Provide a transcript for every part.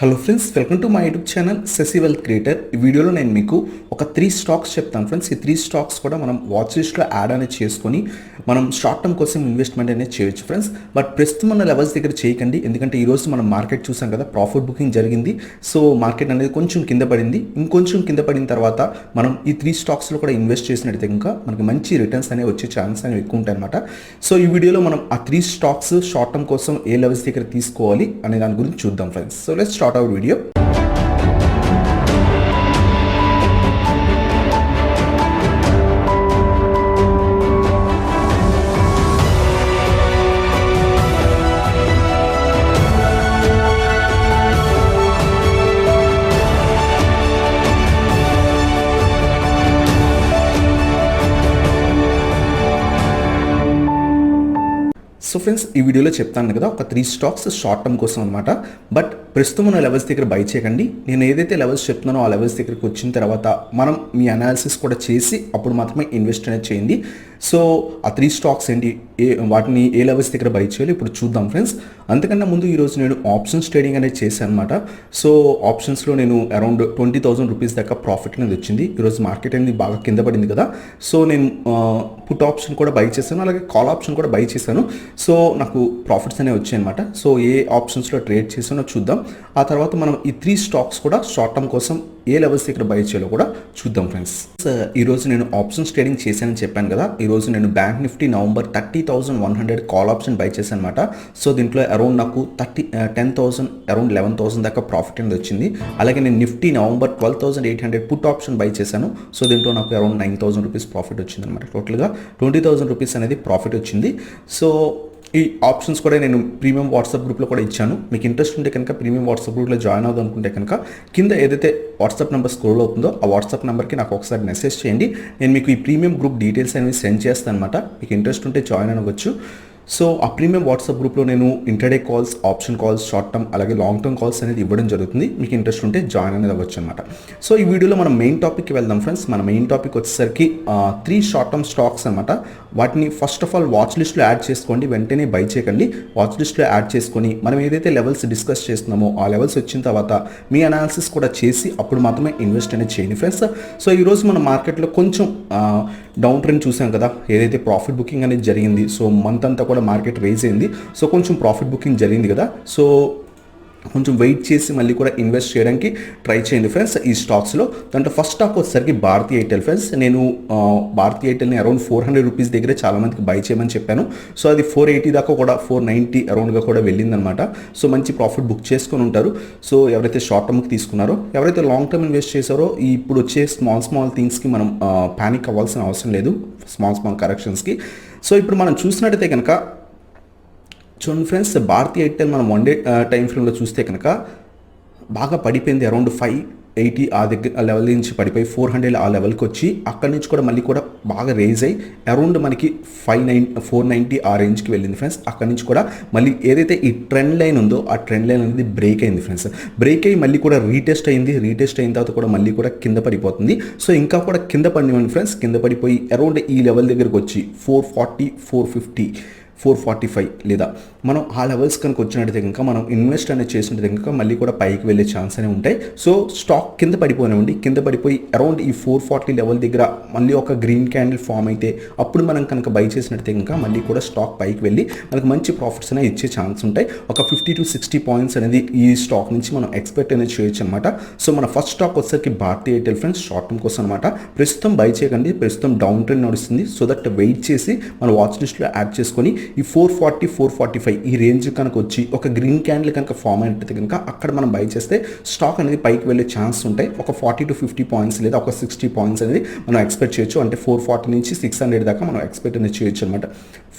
Hello friends, welcome to my YouTube channel Sasi wealth creator. ఈ వీడియోలో నేను మీకు ఒక 3 స్టాక్స్ చెప్తాను ఫ్రెండ్స్. ఈ 3 స్టాక్స్ కూడా మనం వాచ్ లిస్ట్లో యాడ్ అనేది చేసుకొని మనం షార్ట్ టర్మ్ కోసం ఇన్వెస్ట్మెంట్ అనేది చేయొచ్చు ఫ్రెండ్స్. బట్ ప్రస్తుతం ఉన్న లెవెల్స్ దగ్గర చేయకండి, ఎందుకంటే ఈరోజు మనం మార్కెట్ చూసాం కదా, ప్రాఫిట్ బుకింగ్ జరిగింది. సో మార్కెట్ అనేది కొంచెం కింద పడింది. ఇంకొంచెం కింద పడిన తర్వాత మనం ఈ 3 స్టాక్స్లో కూడా ఇన్వెస్ట్ చేసినట్టయితే ఇంకా మనకి మంచి రిటర్న్స్ అనేవి వచ్చే ఛాన్స్ అనేవి ఎక్కువ ఉంటాయి అనమాట. సో ఈ వీడియోలో మనం ఆ 3 స్టాక్స్ షార్ట్ టర్మ్ కోసం ఏ లెవెల్స్ దగ్గర తీసుకోవాలి అనే దాని గురించి చూద్దాం friends. So let's start our video. So friends, ఈ వీడియోలో చెప్తాను కదా ఒక 3 స్టాక్స్ షార్ట్ టర్మ్ కోసం అనమాట. బట్ ప్రస్తుతం ఉన్న లెవెల్స్ దగ్గర బై చేయకండి. నేను ఏదైతే లెవెల్స్ చెప్తున్నానో ఆ లెవెల్స్ దగ్గరికి వచ్చిన తర్వాత మనం మీ అనాలిసిస్ కూడా చేసి అప్పుడు మాత్రమే ఇన్వెస్ట్ అనేది చేయండి. సో ఆ 3 స్టాక్స్ ఏంటి, వాటిని ఏ లెవెల్స్ దగ్గర బై చేయాలి ఇప్పుడు చూద్దాం ఫ్రెండ్స్. అంతకన్నా ముందు ఈరోజు నేను ఆప్షన్స్ ట్రేడింగ్ అనేది చేశాను అనమాట. సో ఆప్షన్స్లో నేను అరౌండ్ 20,000 రూపీస్ దాకా ప్రాఫిట్ అనేది వచ్చింది. ఈరోజు మార్కెట్ అనేది బాగా కింద పడింది కదా, సో నేను పుట్ ఆప్షన్ కూడా బై చేశాను, అలాగే కాల్ ఆప్షన్ కూడా బై చేశాను. సో నాకు ప్రాఫిట్స్ అనేవి వచ్చాయి అనమాట. సో ఏ ఆప్షన్స్లో ట్రేడ్ చేసానో చూద్దాం. ఆ తర్వాత మనం ఈ 3 స్టాక్స్ కూడా షార్ట్ టర్మ్ కోసం ఏ లెవెల్స్ దగ్గర బై చేయాలో కూడా చూద్దాం ఫ్రెండ్స్. ఈరోజు నేను ఆప్షన్స్ ట్రేడింగ్ చేశానని చెప్పాను కదా. ఈరోజు నేను bank Nifty November 30,100 call option by చేశాను అనమాట. సో దీంట్లో అరౌండ్ నాకు 10,000 అరౌండ్ 11,000 దాకా ప్రాఫిట్ అనేది వచ్చింది. అలాగే నేను Nifty November 12,800 put option by చేశాను. సో దీంట్లో నాకు అరౌండ్ 9,000 రూపీస్ ప్రాఫిట్ వచ్చింది అనమాట. టోటల్గా 20,000 రూపీస్ అనేది ప్రాఫిట్ వచ్చింది. సో ఈ ఆప్షన్స్ కూడా నేను ప్రీమియం వాట్సాప్ గ్రూప్లో కూడా ఇచ్చాను. మీకు ఇంట్రెస్ట్ ఉంటే కనుక ప్రీమియం వాట్సాప్ గ్రూప్లో జాయిన్ అవుదాం అనుకుంటే కనుక కింద ఏదైతే వాట్సాప్ నెంబర్ స్క్రోల్ అవుతుందో ఆ వాట్సాప్ నెంబర్కి నాకు ఒకసారి మెసేజ్ చేయండి. నేను మీకు ఈ ప్రీమియం గ్రూప్ డీటెయిల్స్ అనేవి సెండ్ చేస్తాను అనమాట. మీకు ఇంట్రెస్ట్ ఉంటే జాయిన్ అవ్వచ్చు. సో ఆ ప్రీమియం వాట్సాప్ గ్రూప్లో నేను intraday calls, option calls, short term అలాగే లాంగ్ టర్మ్ కాల్స్ అనేది ఇవ్వడం జరుగుతుంది. మీకు ఇంట్రెస్ట్ ఉంటే జాయిన్ అనేది అవ్వచ్చు అనమాట. సో ఈ వీడియోలో మనం మెయిన్ టాపిక్కి వెళ్దాం ఫ్రెండ్స్. మన మెయిన్ టాపిక్ వచ్చేసరికి 3 షార్ట్ టర్మ్ స్టాక్స్ అనమాట. వాటిని ఫస్ట్ ఆఫ్ ఆల్ వాచ్ లిస్ట్లో యాడ్ చేసుకోండి, వెంటనే బై చేయకండి. వాచ్ లిస్ట్లో యాడ్ చేసుకొని మనం ఏదైతే లెవెల్స్ డిస్కస్ చేస్తున్నామో ఆ లెవెల్స్ వచ్చిన తర్వాత మీ అనాలిసిస్ కూడా చేసి అప్పుడు మాత్రమే ఇన్వెస్ట్ అనేది చేయండి ఫ్రెండ్స్. సో ఈరోజు మన మార్కెట్లో కొంచెం డౌన్ ట్రెండ్ చూసాం కదా, ఏదైతే ప్రాఫిట్ బుకింగ్ అనేది జరిగింది. సో మంత్ అంతా కూడా మార్కెట్ రైజ్ అయింది. సో కొంచెం ప్రాఫిట్ బుకింగ్ జరిగింది కదా, సో కొంచెం వెయిట్ చేసి మళ్ళీ కూడా ఇన్వెస్ట్ చేయడానికి ట్రై చేయండి ఫ్రెండ్స్ ఈ స్టాక్స్లో. దాంట్లో ఫస్ట్ స్టాక్ వచ్చేసరికి భారతీ ఎయిర్టెల్ ఫ్రెండ్స్. నేను భారతీ ఎయిర్టెల్ని అరౌండ్ 400 రూపీస్ దగ్గర చాలామందికి బై చేయమని చెప్పాను. సో అది 480 దాకా కూడా 490 అరౌండ్గా కూడా వెళ్ళిందనమాట. సో మంచి ప్రాఫిట్ బుక్ చేసుకొని ఉంటారు. సో ఎవరైతే షార్ట్ టర్మ్కి తీసుకున్నారో, ఎవరైతే లాంగ్ టర్మ్ ఇన్వెస్ట్ చేశారో, ఇప్పుడు వచ్చే స్మాల్ థింగ్స్కి మనం ప్యానిక్ అవ్వాల్సిన అవసరం లేదు, స్మాల్ కరెక్షన్స్కి. సో ఇప్పుడు మనం చూసినట్టయితే కనుక చూడండి ఫ్రెండ్స్, భారతీ ఎయిర్టెల్ మనం 1 డే టైం ఫ్రేమ్లో చూస్తే కనుక బాగా పడిపోయింది. అరౌండ్ 580 ఆ దగ్గర లెవెల్ నుంచి పడిపోయి 400 ఆ లెవెల్కి వచ్చి అక్కడి నుంచి కూడా మళ్ళీ కూడా బాగా రేజ్ అయ్యి అరౌండ్ మనకి 490 ఆ రేంజ్కి వెళ్ళింది ఫ్రెండ్స్. అక్కడి నుంచి కూడా మళ్ళీ ఏదైతే ఈ ట్రెండ్ లైన్ ఉందో ఆ ట్రెండ్ లైన్ అనేది బ్రేక్ అయింది ఫ్రెండ్స్. బ్రేక్ అయ్యి మళ్ళీ కూడా రీటెస్ట్ అయింది. రీటెస్ట్ అయిన తర్వాత కూడా మళ్ళీ కూడా కింద పడిపోతుంది. సో ఇంకా కూడా కింద పడిపోయింది ఫ్రెండ్స్. కింద పడిపోయి అరౌండ్ ఈ లెవెల్ దగ్గరకు వచ్చి 440, 450, 445 లేదా మనం ఆ లెవెల్స్ కనుక వచ్చినట్టయితే కనుక మనం ఇన్వెస్ట్ అనేది చేసినట్టు కనుక మళ్ళీ కూడా పైకి వెళ్ళే ఛాన్స్ అనేవి ఉంటాయి. సో స్టాక్ కింద పడిపోయినండి, కింద పడిపోయి అరౌండ్ ఈ 440 లెవెల్ దగ్గర మళ్ళీ ఒక గ్రీన్ క్యాండిల్ ఫామ్ అయితే అప్పుడు మనం కనుక బై చేసినట్టయితే కనుక మళ్ళీ కూడా స్టాక్ పైకి వెళ్ళి మనకు మంచి ప్రాఫిట్స్ అనేవి ఇచ్చే ఛాన్స్ ఉంటాయి. ఒక 50 to 60 పాయింట్స్ అనేది ఈ స్టాక్ నుంచి మనం ఎక్స్పెక్ట్ అనేది చేయొచ్చు అనమాట. సో మన ఫస్ట్ స్టాక్ వచ్చేసరికి Bharti Airtel friends, short term కోసం అనమాట. ప్రస్తుతం బై చేయకండి, ప్రస్తుతం డౌన్ ట్రెండ్ నడుస్తుంది. సో దట్ వెయిట్ చేసి మన వాచ్ లిస్ట్లో యాడ్ చేసుకొని ఈ 440, 445 ఈ రేంజ్ కనుక వచ్చి ఒక గ్రీన్ క్యాండిల్ కనుక ఫామ్ అయినట్టయితే కనుక అక్కడ మనం బై చేస్తే స్టాక్ అనేది పైకి వెళ్ళే ఛాన్స్ ఉంటాయి. ఒక 40 to 50 పాయింట్స్ లేదా ఒక 60 పాయింట్స్ అనేది మనం ఎక్స్పెక్ట్ చేయొచ్చు. అంటే 440 నుంచి 600 దాకా మనం ఎక్స్పెక్ట్ అనేది చేయొచ్చు అనమాట.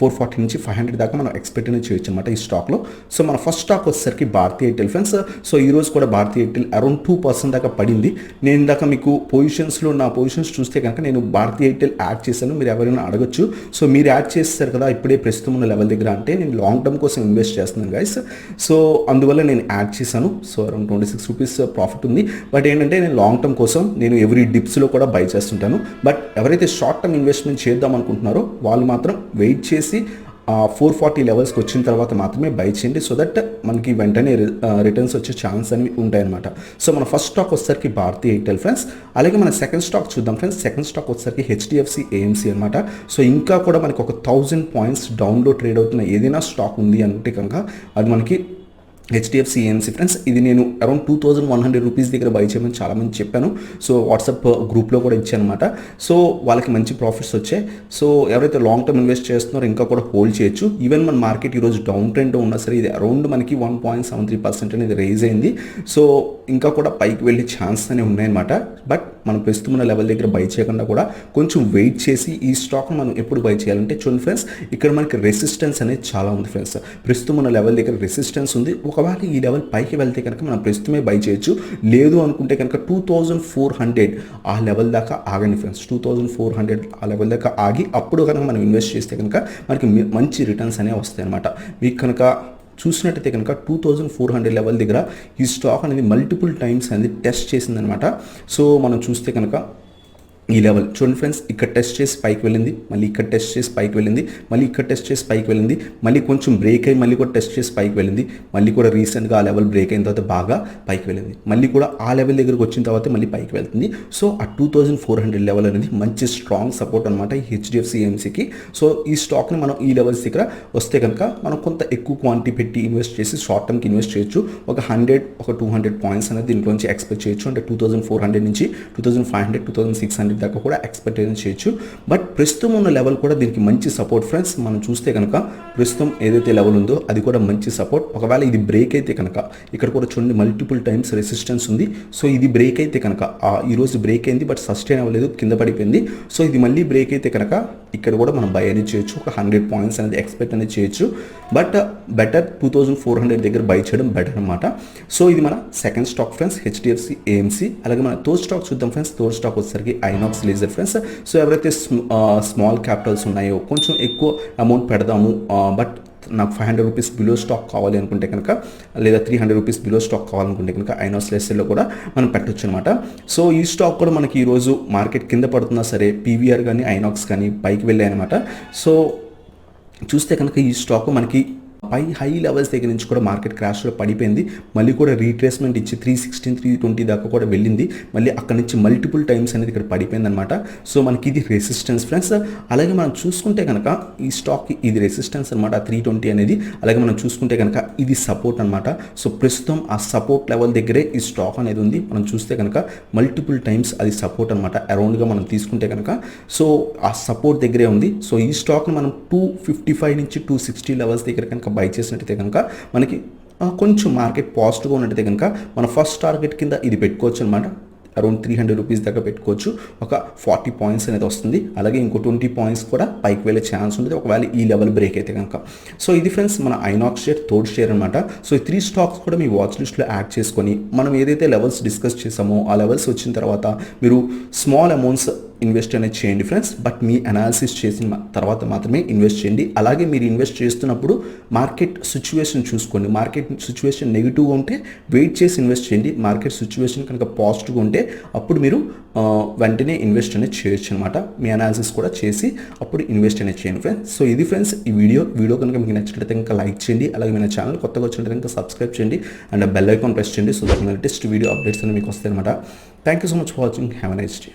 440 నుంచి 500 దాకా మనం ఎక్స్పెక్ట్ అనేది చేయొచ్చు అనమాట ఈ స్టాక్లో. సో మన ఫస్ట్ స్టాక్ వచ్చేసరికి భారతీ ఎయిర్టెల్ ఫ్రెండ్స్. సో ఈరోజు కూడా భారతీ ఎయిర్టెల్ అరౌండ్ 2% దాకా పడింది. నేను ఇందాక మీకు పొజిషన్స్లో నా పొజిషన్స్ చూస్తే కనుక నేను భారతీ ఎయిర్టెల్ యాడ్ చేశాను. మీరు ఎవరైనా అడగచ్చు. సో మీరు యాడ్ చేస్తారు కదా ఇప్పుడే ప్రస్తుతం ఉన్న లెవెల్ దగ్గర, అంటే నేను లాంగ్ టర్మ్ కోసం ఇన్వెస్ట్ చేస్తున్నాను గైస్. సో అందువల్ల నేను యాడ్ చేశాను. సో అరౌండ్ 26 రూపీస్ ప్రాఫిట్ ఉంది. బట్ ఏంటంటే నేను లాంగ్ టర్మ్ కోసం నేను ఎవ్రీ డిప్స్లో కూడా బై చేస్తుంటాను. బట్ ఎవరైతే షార్ట్ టర్మ్ ఇన్వెస్ట్మెంట్ చేద్దాం అనుకుంటున్నారో వాళ్ళు మాత్రం వెయిట్ చేసి 440 లెవెల్స్కి వచ్చిన తర్వాత మాత్రమే బై చేయండి. సో దట్ మనకి వెంటనే రిటర్న్స్ వచ్చే ఛాన్స్ అనేవి ఉంటాయన్నమాట. సో మన ఫస్ట్ స్టాక్ వచ్చేసరికి భారతీ ఎయిర్టెల్ ఫ్రెండ్స్. అలాగే మన సెకండ్ స్టాక్ చూద్దాం ఫ్రెండ్స్. సెకండ్ స్టాక్ వచ్చేసరికి హెచ్డిఎఫ్సి ఏఎంసీ అనమాట. సో ఇంకా కూడా మనకి ఒక 1000 పాయింట్స్ డౌన్లో ట్రేడ్ అవుతున్న ఏదైనా స్టాక్ ఉంది అంటే కనుక అది మనకి హెచ్డిఎఫ్సి ఏఎంసీ ఫ్రెండ్స్. ఇది నేను అరౌండ్ 2100 రూపీస్ దగ్గర బై చేయమని చాలామంది చెప్పాను. సో వాట్సాప్ గ్రూప్లో కూడా ఇచ్చానమాట. సో వాళ్ళకి మంచి ప్రాఫిట్స్ వచ్చాయి. సో ఎవరైతే లాంగ్ టర్మ్ ఇన్వెస్ట్ చేస్తున్నారో ఇంకా కూడా హోల్డ్ చేయొచ్చు. ఈవెన్ మన మార్కెట్ ఈరోజు డౌన్ ట్రెండ్ ఉన్నా సరే ఇది అరౌండ్ మనకి 1.73% అనేది రైజ్ అయింది. సో ఇంకా కూడా పైకి వెళ్ళే ఛాన్స్ అనేవి ఉన్నాయన్నమాట. బట్ మనం ప్రస్తుతం ఉన్న లెవెల్ దగ్గర బై చేయకుండా కూడా కొంచెం వెయిట్ చేసి ఈ స్టాక్ను మనం ఎప్పుడు బై చేయాలంటే చూడండి ఫ్రెండ్స్, ఇక్కడ మనకి రెసిస్టెన్స్ అనేది చాలా ఉంది ఫ్రెండ్స్. ప్రస్తుతం ఉన్న లెవెల్ దగ్గర రెసిస్టెన్స్ ఉంది. ఒకవేళ ఈ లెవెల్ పైకి వెళ్తే కనుక మనం ప్రస్తుతమే బై చేయొచ్చు. లేదు అనుకుంటే కనుక 2400 ఆ లెవెల్ దాకా ఆగండి ఫ్రెండ్స్. 2400 ఆ లెవెల్ దాకా ఆగి అప్పుడు కనుక మనం ఇన్వెస్ట్ చేస్తే కనుక మనకి మంచి రిటర్న్స్ అనేవి వస్తాయి అనమాట. మీకు కనుక చూసినట్టయితే కనుక 2400 లెవెల్ దగ్గర ఈ స్టాక్ అనేది మల్టిపుల్ టైమ్స్ అనేది టెస్ట్ చేసిందనమాట. సో మనం చూస్తే కనుక ఈ లెవెల్ చూడండి ఫ్రెండ్స్, ఇక్కడ టెస్ట్ చేసి పైకి వెళ్ళింది, మళ్ళీ ఇక్కడ టెస్ట్ చేసి పైకి వెళ్ళింది, మళ్ళీ ఇక్కడ టెస్ట్ చేసి పైకి వెళ్ళింది, మళ్ళీ కొంచెం బ్రేక్ అయ్యి మళ్ళీ కూడా టెస్ట్ చేసి పైకి వెళ్ళింది, మళ్ళీ కూడా రీసెంట్గా ఆ లెవెల్ బ్రేక్ అయిన తర్వాత బాగా పైకి వెళ్ళింది, మళ్ళీ కూడా ఆ లెవెల్ దగ్గరకు వచ్చిన తర్వాత మళ్ళీ పైకి వెళ్తుంది. సో ఆ 2400 లెవెల్ అనేది మంచి స్ట్రాంగ్ సపోర్ట్ అనమాట ఈ హెచ్డిఎఫ్సి ఏఎంసీకి. సో ఈ స్టాక్ని మనం ఈ లెవెల్స్ దగ్గర వస్తే కనుక మనం కొంత ఎక్కువ క్వాంటిటీ పెట్టి ఇన్వెస్ట్ చేసి షార్ట్ టర్మ్కి ఇన్వెస్ట్ చేయొచ్చు. ఒక 200 పాయింట్స్ అనేది దీంట్లోంచి ఎక్స్పెక్ట్ చేయొచ్చు. అంటే 2400 నుంచి 2500 2600 దాకా కూడా ఎక్స్పెక్ట్ చేయొచ్చు. బట్ ప్రస్తుతం ఉన్న లెవెల్ కూడా దీనికి మంచి సపోర్ట్ ఫ్రెండ్స్. మనం చూస్తే కనుక ప్రస్తుతం ఏదైతే లెవెల్ ఉందో అది కూడా మంచి సపోర్ట్. ఒకవేళ ఇది బ్రేక్ అయితే కనుక ఇక్కడ కూడా చూడండి మల్టిపుల్ టైమ్స్ రెసిస్టెన్స్ ఉంది. సో ఇది బ్రేక్ అయితే కనుక ఈరోజు బ్రేక్ అయింది బట్ సస్టైన్ అవ్వలేదు, కింద పడిపోయింది. సో ఇది మళ్ళీ బ్రేక్ అయితే కనుక ఇక్కడ కూడా మనం బై అనేది చేయొచ్చు. ఒక 100 పాయింట్స్ అనేది ఎక్స్పెక్ట్ అనేది చేయొచ్చు. బట్ బెటర్ 2400 దగ్గర బై చేయడం బెటర్ అనమాట. సో ఇది మన second stock friends HDFC AMC. అలాగే మన థర్డ్ స్టాక్ చూద్దాం ఫ్రెండ్స్. థర్డ్ స్టాక్ వచ్చేసరికి ఐనాక్స్ లేజర్ ఫ్రెండ్స్. సో ఎవరైతే స్మాల్ క్యాపిటల్స్ ఉన్నాయో కొంచెం ఎక్కువ అమౌంట్ పెడదాము బట్ నాకు 500 రూపీస్ బిలో స్టాక్ కావాలి అనుకుంటే కనుక లేదా 300 రూపీస్ బిలో స్టాక్ కావాలనుకుంటే కనుక ఐనాక్స్ లేజర్లో కూడా మనం పెట్టొచ్చు అనమాట. సో ఈ స్టాక్ కూడా మనకి ఈరోజు మార్కెట్ కింద పడుతున్నా సరే పీవీఆర్ కానీ ఐనాక్స్ కానీ పైకి వెళ్ళాయి అనమాట. సో చూస్తే కనుక ఈ స్టాక్ మనకి హై లెవెల్స్ దగ్గర నుంచి కూడా మార్కెట్ క్రాష్లో పడిపోయింది. మళ్ళీ కూడా రీట్రేస్మెంట్ ఇచ్చి 316 320 దాకా కూడా వెళ్ళింది. మళ్ళీ అక్కడ నుంచి మల్టిపుల్ టైమ్స్ అనేది ఇక్కడ పడిపోయింది అనమాట. సో మనకి ఇది రెసిస్టెన్స్ ఫ్రెండ్స్. అలాగే మనం చూసుకుంటే కనుక ఈ స్టాక్ ఇది రెసిస్టెన్స్ అనమాట 320 అనేది. అలాగే మనం చూసుకుంటే కనుక ఇది సపోర్ట్ అనమాట. సో ప్రస్తుతం ఆ సపోర్ట్ లెవెల్ దగ్గరే ఈ స్టాక్ అనేది ఉంది. మనం చూస్తే కనుక మల్టిపుల్ టైమ్స్ అది సపోర్ట్ అనమాట. అరౌండ్గా మనం తీసుకుంటే కనుక సో ఆ సపోర్ట్ దగ్గరే ఉంది. సో ఈ స్టాక్ని మనం 255 నుంచి 260 లెవెల్స్ దగ్గర కనుక బై చేసినట్టయితే కనుక మనకి కొంచెం మార్కెట్ పాజిటివ్గా ఉన్నట్టయితే కనుక మన ఫస్ట్ టార్గెట్ కింద ఇది పెట్టుకోవచ్చు అనమాట. అరౌండ్ 300 రూపీస్ దాకా పెట్టుకోవచ్చు. ఒక 40 పాయింట్స్ అనేది వస్తుంది. అలాగే ఇంకో 20 పాయింట్స్ కూడా పైకి వెళ్ళే ఛాన్స్ ఉంటుంది ఒకవేళ ఈ లెవెల్ బ్రేక్ అయితే కనుక. సో ఇది ఫ్రెండ్స్ మన ఐనాక్స్ షేర్ థర్డ్ షేర్ అనమాట. సో ఈ 3 స్టాక్స్ కూడా మీ వాచ్ లిస్ట్లో యాడ్ చేసుకొని మనం ఏదైతే లెవెల్స్ డిస్కస్ చేసామో ఆ లెవెల్స్ వచ్చిన తర్వాత మీరు స్మాల్ అమౌంట్స్ ఇన్వెస్ట్ అనేది చేయండి ఫ్రెండ్స్. బట్ మీ అనాలిసిస్ చేసిన తర్వాత మాత్రమే ఇన్వెస్ట్ చేయండి. అలాగే మీరు ఇన్వెస్ట్ చేస్తున్నప్పుడు మార్కెట్ సిచ్యువేషన్ చూసుకోండి. మార్కెట్ సిచ్యువేషన్ నెగిటివ్గా ఉంటే వెయిట్ చేసి ఇన్వెస్ట్ చేయండి. మార్కెట్ సిచ్యువేషన్ కనుక పాజిటివ్గా ఉంటే అప్పుడు మీరు వెంటనే ఇన్వెస్ట్ అనేది చేయొచ్చు అనమాట. మీ అనాలిసిస్ కూడా చేసి అప్పుడు ఇన్వెస్ట్ అనేది చేయండి ఫ్రెండ్స్. సో ఇది ఫ్రెండ్స్ ఈ వీడియో కనుక మీకు నచ్చినట్లయితే ఇంకా లైక్ చేయండి. అలాగే మన ఛానల్ కొత్తగా వచ్చినట్లయితే ఇంకా సబ్స్క్రైబ్ చేయండి అండ్ బెల్ ఐకాన్ ప్రెస్ చేయండి. So that latest video updates అనేవి మీకు వస్తాయి అనమాట. Thank you so much for watching. Have a nice day.